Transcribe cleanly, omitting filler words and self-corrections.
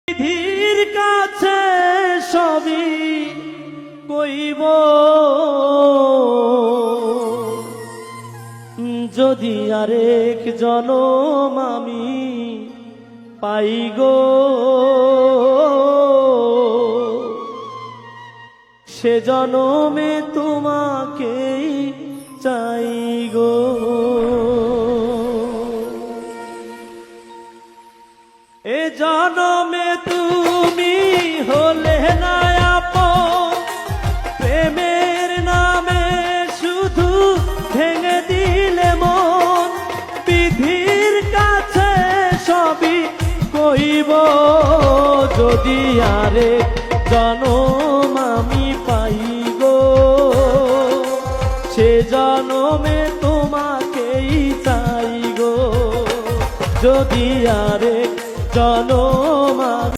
বিধির কাছে সবই কইব, যদি আরেক জনম আমি পাই গো, সে জনমে তোমাকেই চাই গো। এ জনমে তুমি হলে না আপন, প্রেমের নামে শুধু ভেঙে দিলে মন। বিধির কাছে সবই কইব, যদি আরেক জনম আমি পাই গো, সে জনমে তোমাকেই চাই গো, যদি আরেক জনম